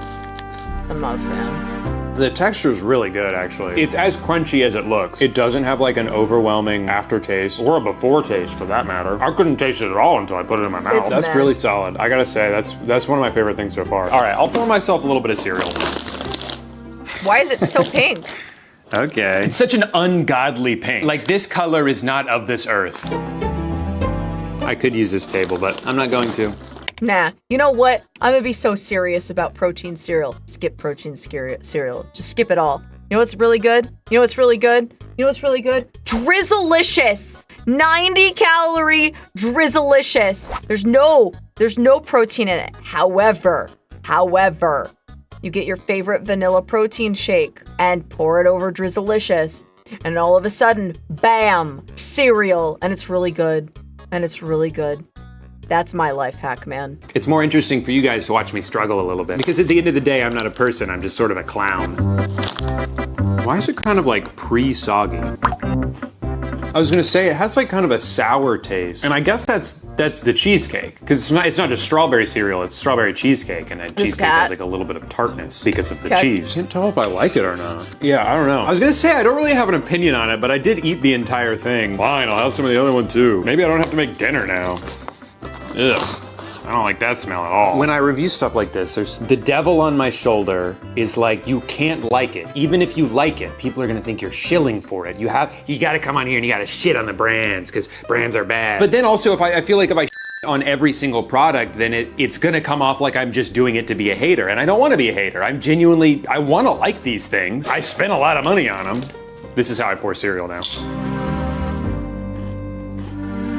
I'm not a fan. The texture is really good, actually. It's as crunchy as it looks. It doesn't have like an overwhelming aftertaste, or a before taste for that matter. I couldn't taste it at all until I put it in my mouth. It's That's meh. really solid. I gotta say, that's one of my favorite things so far. All right, I'll pour myself a little bit of cereal. Why is it so pink? Okay. It's such an ungodly pink. Like, this color is not of this earth. I could use this table, but I'm not going to. Nah. You know what? I'm gonna be so serious about protein cereal. Skip protein cereal. Just skip it all. You know what's really good? You know what's really good? You know what's really good? Drizzlicious! 90 calorie Drizzlicious. There's no protein in it. However, you get your favorite vanilla protein shake and pour it over Drizzlicious. And all of a sudden, bam, cereal. And it's really good. And it's really good. That's my life hack, man. It's more interesting for you guys to watch me struggle a little bit. Because at the end of the day, I'm not a person, I'm just sort of a clown. Why is it kind of like pre-soggy? I was gonna say, it has like kind of a sour taste. And I guess that's the cheesecake. Because it's not just strawberry cereal, it's strawberry cheesecake. And a cheesecake has like a little bit of tartness because of the cheese. Can't tell if I like it or not. Yeah, I don't know. I was gonna say, I don't really have an opinion on it, but I did eat the entire thing. Fine, I'll have some of the other one too. Maybe I don't have to make dinner now. Ugh, I don't like that smell at all. When I review stuff like this, there's the devil on my shoulder is like, you can't like it. Even if you like it, people are gonna think you're shilling for it. You gotta come on here and you gotta shit on the brands, because brands are bad. But then also, I feel like if I on every single product, then it's gonna come off like I'm just doing it to be a hater. And I don't wanna be a hater. I wanna like these things. I spent a lot of money on them. This is how I pour cereal now.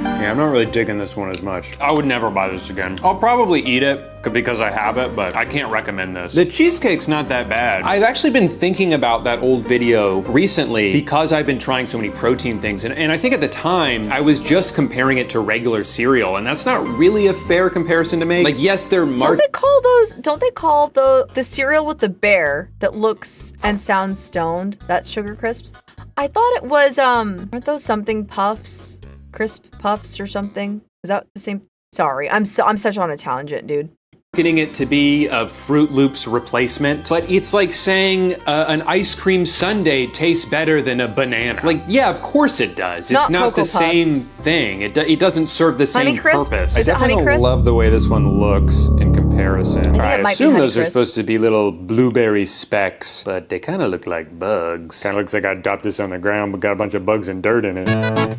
Yeah, I'm not really digging this one as much. I would never buy this again. I'll probably eat it because I have it, but I can't recommend this. The cheesecake's not that bad. I've actually been thinking about that old video recently because I've been trying so many protein things. And I think at the time, I was just comparing it to regular cereal, and that's not really a fair comparison to make. Like, yes, they're Don't they call the cereal with the bear that looks and sounds stoned, that's Sugar Crisps? I thought it was, aren't those something puffs? Crisp Puffs or something? Is that the same? Sorry, I'm such on a tangent, dude. Getting it to be a Fruit Loops replacement, but it's like saying an ice cream sundae tastes better than a banana. Like, yeah, of course it does. It's not Cocoa the same Puffs. thing. It doesn't serve the Honey same Crisp? purpose. Is it I definitely Honey Crisp? love the way this one looks in comparison. I it might be assume Honey those are Crisp. supposed to be little blueberry specks, but they kind of look like bugs. Kind of looks like I dropped this on the ground, but got a bunch of bugs and dirt in it.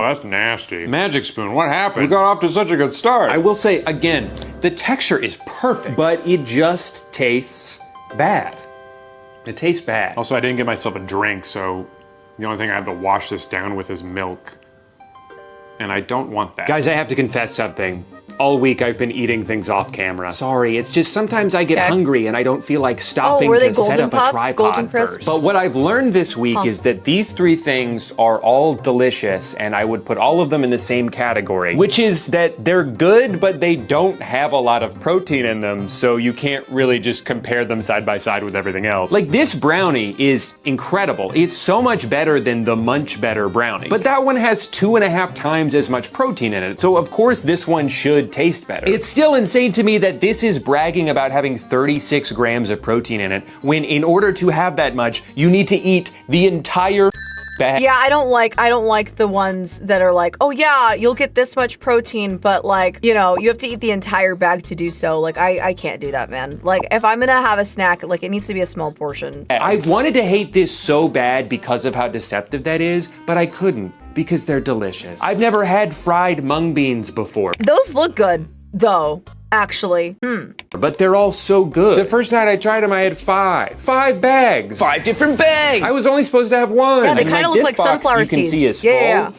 That's nasty. Magic Spoon, what happened? We got off to such a good start. I will say, again, the texture is perfect, but it just tastes bad. It tastes bad. Also, I didn't get myself a drink, so the only thing I have to wash this down with is milk. And I don't want that. Guys, I have to confess something. All week I've been eating things off camera. Sorry, it's just sometimes I get hungry and I don't feel like stopping were they to set Golden up Puffs? a tripod Golden first. Crisps? But what I've learned this week is that these three things are all delicious, and I would put all of them in the same category, which is that they're good, but they don't have a lot of protein in them, so you can't really just compare them side by side with everything else. Like, this brownie is incredible. It's so much better than the Munch Better brownie. But that one has 2.5 times as much protein in it, so of course this one should taste better. It's still insane to me that this is bragging about having 36 grams of protein in it, when in order to have that much, you need to eat the entire bag. Yeah, I don't like the ones that are like, oh yeah, you'll get this much protein, but like, you know, you have to eat the entire bag to do so. Like, I can't do that, man. Like, if I'm gonna have a snack, like, it needs to be a small portion. I wanted to hate this so bad because of how deceptive that is, but I couldn't because they're delicious. I've never had fried mung beans before. Those look good, though. Actually, But they're all so good. The first night I tried them, I had 5 bags. 5 different bags. I was only supposed to have one. Yeah, they And kind of look this like box, sunflower you can seeds. see is Yeah. full.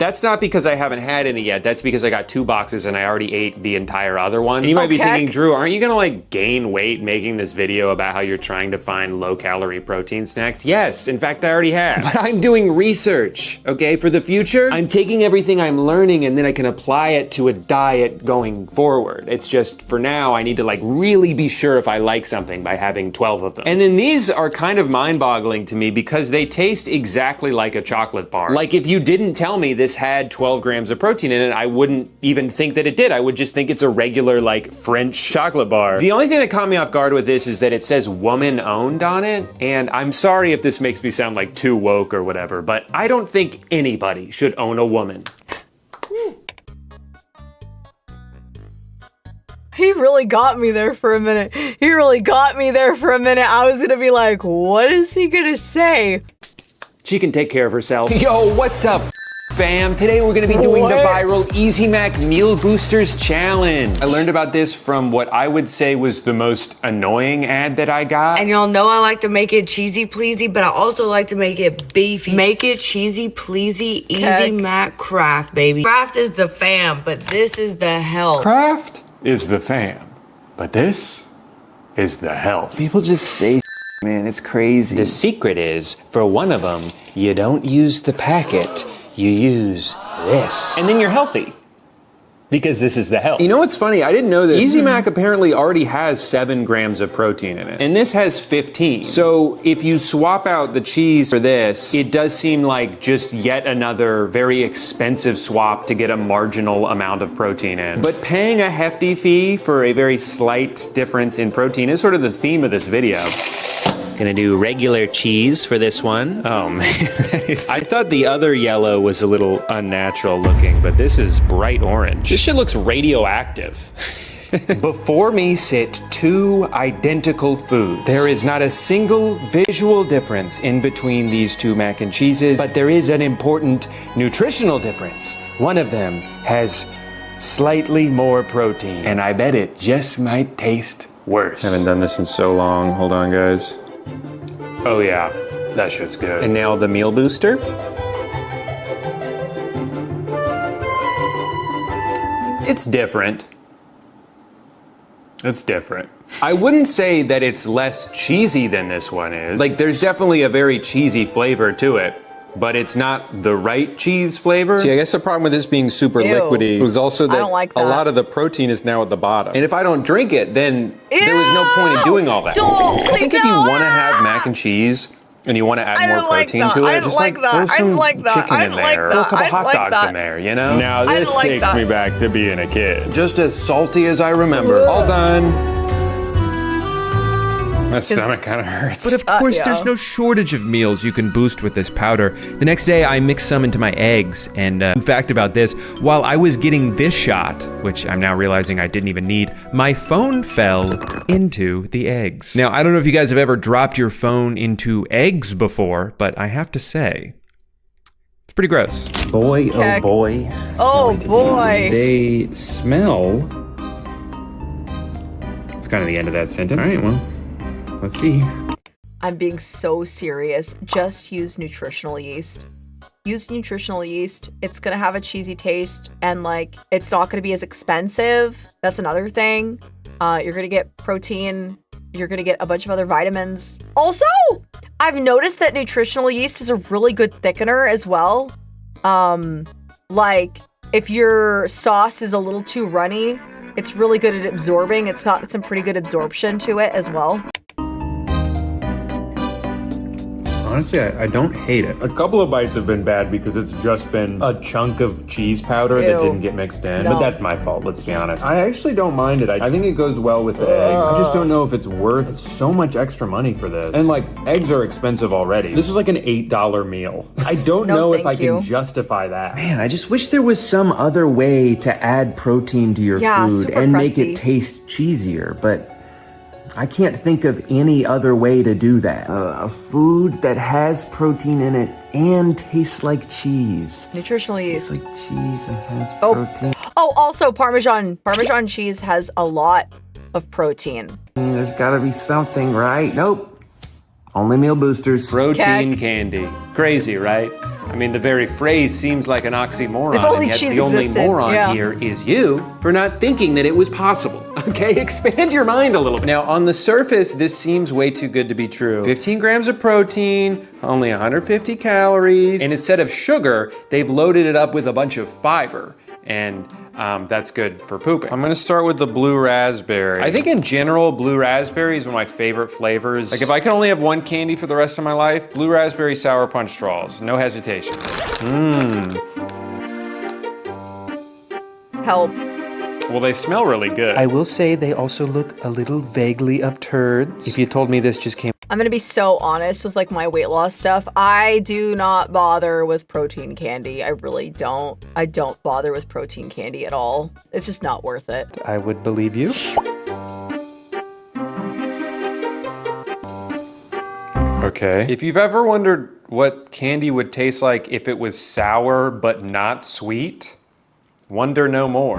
That's not because I haven't had any yet. That's because I got 2 boxes and I already ate the entire other one. And you might be thinking, Drew, aren't you gonna like gain weight making this video about how you're trying to find low-calorie protein snacks? Yes, in fact, I already have. But I'm doing research, okay? For the future, I'm taking everything I'm learning and then I can apply it to a diet going forward. It's just, for now, I need to like really be sure if I like something by having 12 of them. And then these are kind of mind-boggling to me because they taste exactly like a chocolate bar. Like, if you didn't tell me this had 12 grams of protein in it, I wouldn't even think that it did. I would just think it's a regular, like, French chocolate bar. The only thing that caught me off guard with this is that it says woman owned on it, and I'm sorry if this makes me sound like too woke or whatever, but I don't think anybody should own a woman. he really got me there for a minute. I was gonna be like, what is he gonna say? She can take care of herself. Yo, what's up, fam? Today we're gonna be doing the viral Easy Mac Meal Boosters Challenge. I learned about this from what I would say was the most annoying ad that I got. And y'all know I like to make it cheesy pleasy, but I also like to make it beefy. Make it cheesy pleasy, Easy Mac Kraft, baby. Kraft is the fam, but this is the health. Kraft is the fam, but this is the health. People just say man, it's crazy. The secret is, for one of them, you don't use the packet, you use this. And then you're healthy. Because this is the health. You know what's funny? I didn't know this. Easy Mac apparently already has 7 grams of protein in it. And this has 15. So if you swap out the cheese for this, it does seem like just yet another very expensive swap to get a marginal amount of protein in. But paying a hefty fee for a very slight difference in protein is sort of the theme of this video. Gonna do regular cheese for this one. Oh man, I thought the other yellow was a little unnatural looking, but this is bright orange. This shit looks radioactive. Before me sit 2 identical foods. There is not a single visual difference in between these 2 mac and cheeses, but there is an important nutritional difference. One of them has slightly more protein, and I bet it just might taste worse. Haven't done this in so long. Hold on, guys. Oh yeah, that shit's good. And now the meal booster. It's different. It's different. I wouldn't say that it's less cheesy than this one is. Like, there's definitely a very cheesy flavor to it, but it's not the right cheese flavor. See, I guess the problem with this being super liquidy was also that, a lot of the protein is now at the bottom. And if I don't drink it, then there was no point in doing all that. I think if you want to have mac and cheese and you want to add more protein to it, just like throw some chicken in there, throw a couple hot dogs in there, you know? Now this takes me back to being a kid. Just as salty as I remember. All done. My stomach kind of hurts. But of course, there's no shortage of meals you can boost with this powder. The next day, I mixed some into my eggs. And in fact about this, while I was getting this shot, which I'm now realizing I didn't even need, my phone fell into the eggs. Now, I don't know if you guys have ever dropped your phone into eggs before, but I have to say, it's pretty gross. Boy, oh boy. Oh boy. They smell. It's kind of the end of that sentence. All right, well. Let's see. I'm being so serious. Just use nutritional yeast. use nutritional yeast. It's gonna have a cheesy taste and like it's not gonna be as expensive. That's another thing. You're gonna get protein. You're gonna get a bunch of other vitamins. Also, I've noticed that nutritional yeast is a really good thickener as well. Like if your sauce is a little too runny, it's really good at absorbing. It's got some pretty good absorption to it as well. Honestly, I don't hate it. A couple of bites have been bad because it's just been a chunk of cheese powder that didn't get mixed in. No. But that's my fault, let's be honest. I actually don't mind it. I think it goes well with the egg. I just don't know if it's worth so much extra money for this. And like, eggs are expensive already. This is like an $8 meal. I don't know if I can justify that. Man, I just wish there was some other way to add protein to your food and make it taste cheesier, but I can't think of any other way to do that. A food that has protein in it and tastes like cheese. Nutritional yeast. Like cheese and has protein. Oh, also Parmesan cheese has a lot of protein. There's gotta be something, right? Nope. Only meal boosters. Protein candy. Crazy, right? I mean, the very phrase seems like an oxymoron, If only and yet cheese the only existed, moron yeah. here is you for not thinking that it was possible. Okay, expand your mind a little bit. Now, on the surface, this seems way too good to be true. 15 grams of protein, only 150 calories, and instead of sugar, they've loaded it up with a bunch of fiber. And that's good for pooping. I'm gonna start with the blue raspberry. I think in general, blue raspberry is one of my favorite flavors. Like if I can only have one candy for the rest of my life, blue raspberry sour punch straws, no hesitation. Help. Well, they smell really good. I will say they also look a little vaguely of turds. If you told me this just came I'm gonna be so honest with like my weight loss stuff. I do not bother with protein candy. I really don't. I don't bother with protein candy at all. It's just not worth it. I would believe you. Okay. If you've ever wondered what candy would taste like if it was sour but not sweet, wonder no more.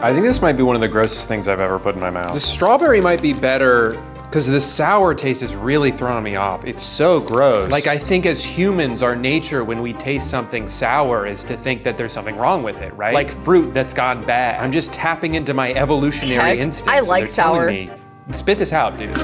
I think this might be one of the grossest things I've ever put in my mouth. The strawberry might be better because the sour taste is really throwing me off. It's so gross. Like I think as humans, our nature when we taste something sour is to think that there's something wrong with it, right? Like fruit that's gone bad. I'm just tapping into my evolutionary instincts. I like sour. Me, spit this out, dude.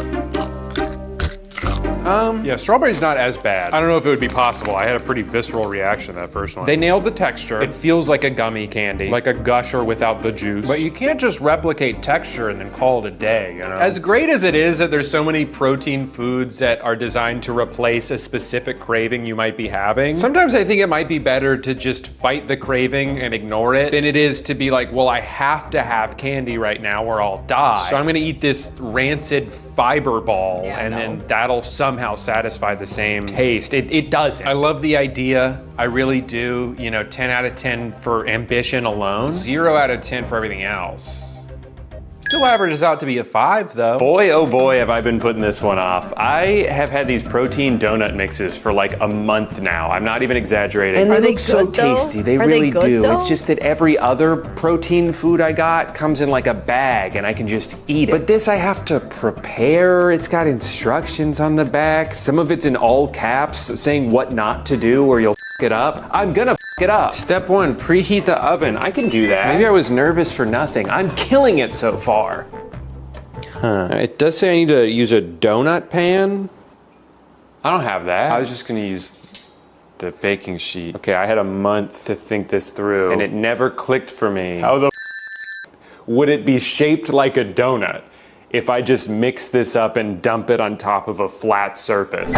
Yeah, strawberry's not as bad. I don't know if it would be possible. I had a pretty visceral reaction to that first one. They nailed the texture. It feels like a gummy candy, like a gusher without the juice. But you can't just replicate texture and then call it a day, you know? As great as it is that there's so many protein foods that are designed to replace a specific craving you might be having, sometimes I think it might be better to just fight the craving and ignore it than it is to be like, well, I have to have candy right now or I'll die. So I'm gonna eat this rancid fiber ball and then that'll somehow satisfy the same taste. It doesn't. I love the idea. I really do. You know, 10 out of 10 for ambition alone. 0 out of 10 for everything else. Still averages out to be a 5 though. Boy, oh boy, have I been putting this one off. I have had these protein donut mixes for like a month now. I'm not even exaggerating. And they look so tasty. They really do. It's just that every other protein food I got comes in like a bag and I can just eat it. But this I have to prepare. It's got instructions on the back. Some of it's in all caps saying what not to do or you'll f it up. I'm gonna f it up. Step 1, preheat the oven. I can do that. Maybe I was nervous for nothing. I'm killing it so far. It does say I need to use a donut pan. I don't have that. I was just gonna use the baking sheet. Okay, I had a month to think this through and it never clicked for me. How the would it be shaped like a donut if I just mix this up and dump it on top of a flat surface?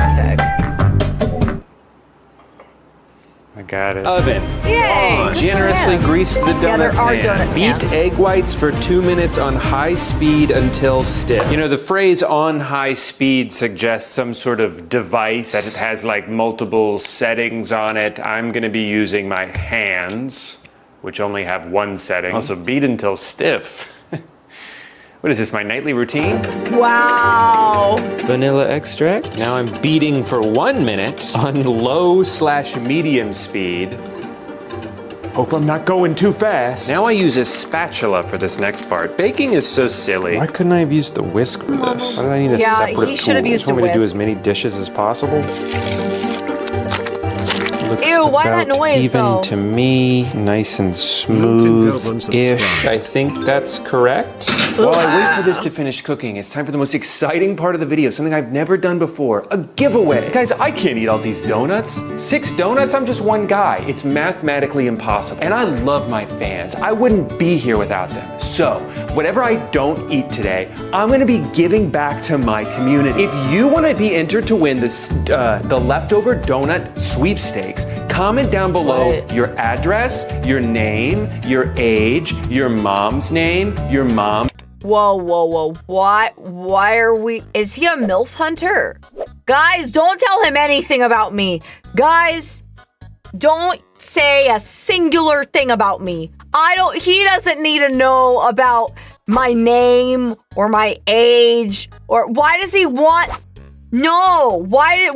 I got it. Oven. Yay! On. Generously grease the donut there are pan. donut Beat pans. egg whites for 2 minutes on high speed until stiff. You know, the phrase on high speed suggests some sort of device that it has like multiple settings on it. I'm gonna be using my hands, which only have one setting. Also beat until stiff. What is this, my nightly routine? Wow. Vanilla extract. Now I'm beating for 1 minute on low/medium speed. Hope I'm not going too fast. Now I use a spatula for this next part. Baking is so silly. Why couldn't I have used the whisk for this? Why did I need a separate tool? he should have used You a want me to do whisk. as many dishes as possible? Looks Ew, why that about noise, even though? to me, nice and smooth-ish. I think that's correct. While I wait for this to finish cooking, it's time for the most exciting part of the video, something I've never done before, a giveaway. Guys, I can't eat all these donuts. 6 donuts? I'm just one guy. It's mathematically impossible. And I love my fans. I wouldn't be here without them. So, whatever I don't eat today, I'm gonna be giving back to my community. If you wanna be entered to win this, the leftover donut sweepstakes, comment down below your address, your name, your age, your mom's name, your mom. Whoa, whoa, whoa. Why are we... Is he a MILF hunter? Guys, don't tell him anything about me. Guys, don't say a singular thing about me. He doesn't need to know about my name or my age or why does he want... No, why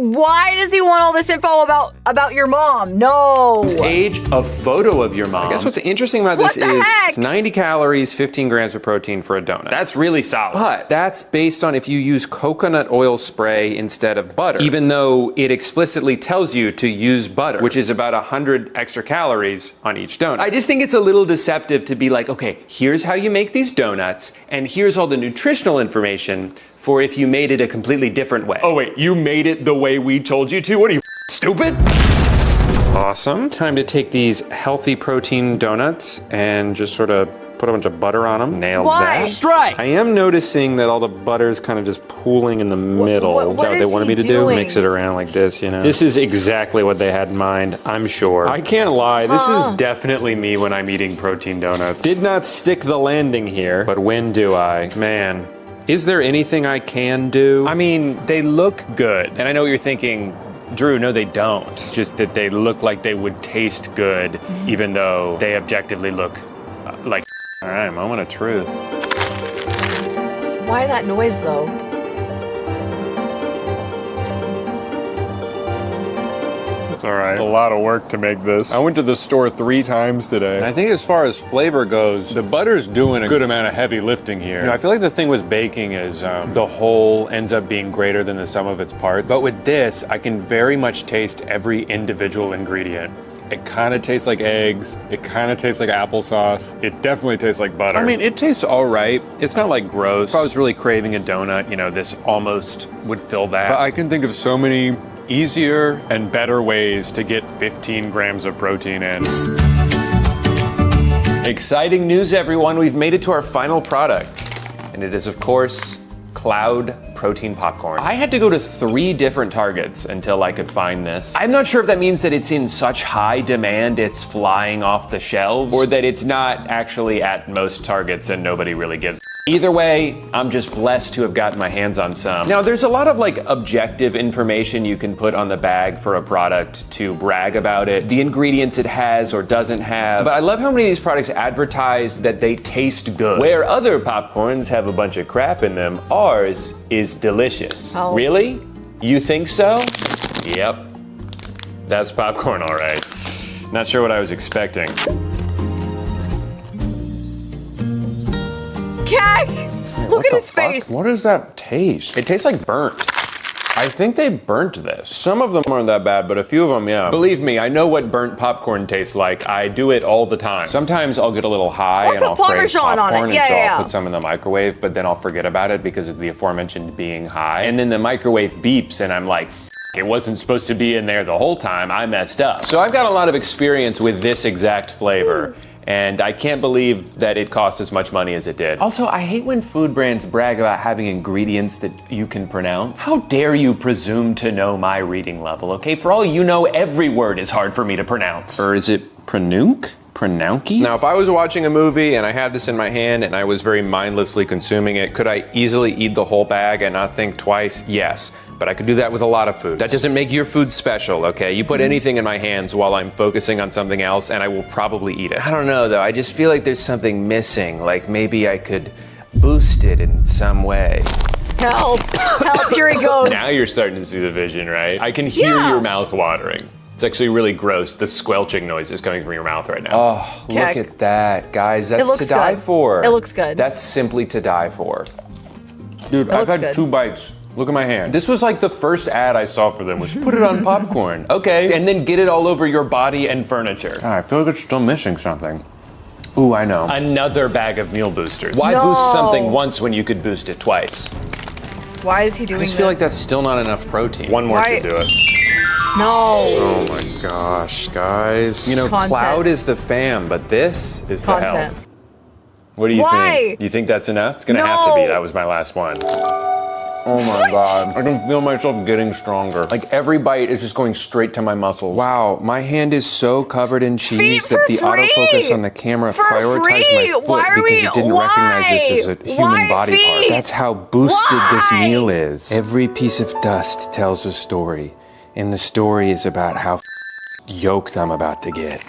does he want all this info about your mom? No. Age, a photo of your mom. I guess what's interesting about this is it's 90 calories, 15 grams of protein for a donut. That's really solid. But that's based on if you use coconut oil spray instead of butter, even though it explicitly tells you to use butter, which is about 100 extra calories on each donut. I just think it's a little deceptive to be like, okay, here's how you make these donuts, and here's all the nutritional information for if you made it a completely different way. Oh wait, you made it the way we told you to? What are you, stupid? Awesome. Time to take these healthy protein donuts and just sort of put a bunch of butter on them. Nailed that. Strike! I am noticing that all the butter's kind of just pooling in the middle. what is that what they is wanted he me to doing? do? Mix it around like this, you know? This is exactly what they had in mind, I'm sure. I can't lie, this is definitely me when I'm eating protein donuts. Did not stick the landing here, but when do I? Man. Is there anything I can do? I mean, they look good. And I know what you're thinking, Drew, no, they don't. It's just that they look like they would taste good, even though they objectively look like all right, moment of truth. Why that noise, though? It's all right. It's a lot of work to make this. I went to the store 3 times today. And I think as far as flavor goes, the butter's doing a good amount of heavy lifting here. You know, I feel like the thing with baking is the whole ends up being greater than the sum of its parts. But with this, I can very much taste every individual ingredient. It kind of tastes like eggs. It kind of tastes like applesauce. It definitely tastes like butter. I mean, it tastes all right. It's not like gross. If I was really craving a donut, you know, this almost would fill that. But I can think of so many easier and better ways to get 15 grams of protein in. Exciting news, everyone. We've made it to our final product. And it is, of course, Cloud Protein Popcorn. I had to go to 3 different Targets until I could find this. I'm not sure if that means that it's in such high demand it's flying off the shelves, or that it's not actually at most Targets and nobody really gives. Either way, I'm just blessed to have gotten my hands on some. Now, there's a lot of like objective information you can put on the bag for a product to brag about it, the ingredients it has or doesn't have. But I love how many of these products advertise that they taste good. Where other popcorns have a bunch of crap in them, ours is delicious. Oh. Really? You think so? Yep. That's popcorn, all right. Not sure what I was expecting. Look at his face. What does that taste? It tastes like burnt. I think they burnt this. Some of them aren't that bad, but a few of them, yeah. Believe me, I know what burnt popcorn tastes like. I do it all the time. Sometimes I'll get a little high and I'll crave popcorn, and so I'll put some in the microwave, but then I'll forget about it because of the aforementioned being high. And then the microwave beeps and I'm like, it wasn't supposed to be in there the whole time. I messed up. So I've got a lot of experience with this exact flavor. And I can't believe that it cost as much money as it did. Also, I hate when food brands brag about having ingredients that you can pronounce. How dare you presume to know my reading level, okay? For all you know, every word is hard for me to pronounce. Or is it pronunc? Pronunky? Now, if I was watching a movie and I had this in my hand and I was very mindlessly consuming it, could I easily eat the whole bag and not think twice? Yes. But I could do that with a lot of food. That doesn't make your food special, okay? You put anything in my hands while I'm focusing on something else and I will probably eat it. I don't know though, I just feel like there's something missing. Like maybe I could boost it in some way. Help, help, here he goes. Now you're starting to see the vision, right? I can hear your mouth watering. It's actually really gross, the squelching noises coming from your mouth right now. Oh, look at that, guys. That's to die for. It looks good. That's simply to die for. Dude, I've had 2 bites. Look at my hand. This was like the first ad I saw for them was put it on popcorn. Okay. And then get it all over your body and furniture. God, I feel like it's still missing something. Ooh, I know. Another bag of meal boosters. Why boost something once when you could boost it twice? Why is he doing this? I just feel like that's still not enough protein. One more should do it. No. Oh my gosh, guys. You know, Cloud is the fam, but this is the health. What do you think? You think that's enough? It's gonna have to be. That was my last one. Oh my God. I can feel myself getting stronger. Like every bite is just going straight to my muscles. Wow, my hand is so covered in cheese that the autofocus on the camera prioritized my foot because it didn't recognize this as a human body part. That's how boosted this meal is. Every piece of dust tells a story, and the story is about how yoked I'm about to get.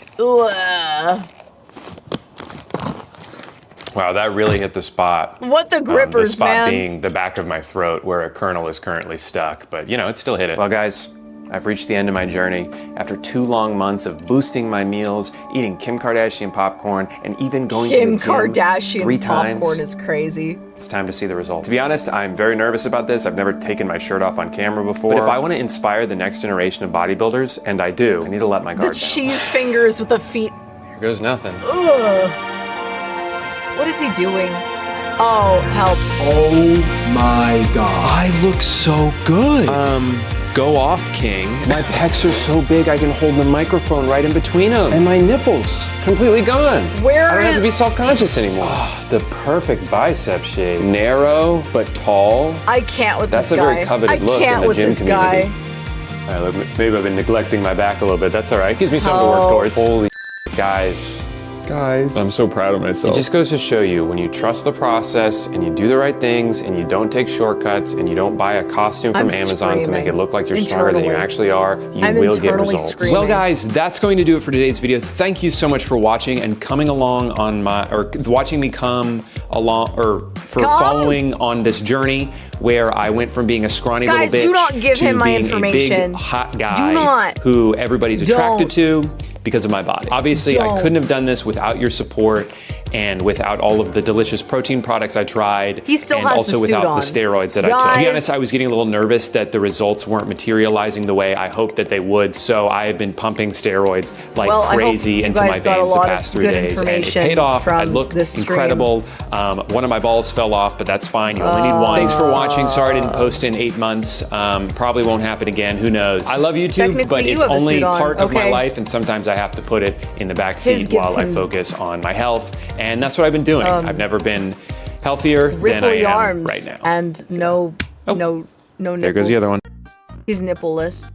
Wow, that really hit the spot. What the grippers, the spot man. being the back of my throat where a kernel is currently stuck, but you know, it still hit it. Well guys, I've reached the end of my journey. After 2 long months of boosting my meals, eating Kim Kardashian popcorn, and even going to the gym 3 Kardashian times. Popcorn is crazy. It's time to see the results. To be honest, I'm very nervous about this. I've never taken my shirt off on camera before. But if I want to inspire the next generation of bodybuilders, and I do, I need to let my guard The down. cheese fingers with the feet. Here goes nothing. Ugh. What is he doing? Oh, help. Oh my God. I look so good. Go off, King. My pecs are so big I can hold the microphone right in between them. And my nipples, completely gone. Where I don't have is- to be self-conscious anymore. Oh, the perfect bicep shape. Narrow, but tall. I can't with That's this guy. a very coveted look in the gym community. Guy. All right, maybe I've been neglecting my back a little bit. That's all right. Gives me something to work towards. Holy guys. I'm so proud of myself. It just goes to show you, when you trust the process and you do the right things and you don't take shortcuts and you don't buy a costume from Amazon to make it look like you're stronger than you actually are, you will get results. Well guys, that's going to do it for today's video. Thank you so much for watching and coming along on my, or watching me come along, or for following on this journey where I went from being a scrawny little bitch do not give to him my being information. a big hot guy Do not. who everybody's attracted to because of my body. Obviously, I couldn't have done this without your support and without all of the delicious protein products I tried. He still and has also the suit without on. the steroids that I took. To be honest, I was getting a little nervous that the results weren't materializing the way I hoped that they would, so I have been pumping steroids like crazy into my veins the past 3 days, and it paid off. I look incredible. One of my balls fell off, but that's fine. You only need one. Thanks for watching. Sorry I didn't post in 8 months. Probably won't happen again. Who knows? I love YouTube, but it's only part of my life, and sometimes I have to put it in the back seat while I focus on my health, and that's what I've been doing. I've never been healthier than I am right now. And no nipples. There goes the other one. He's nippleless.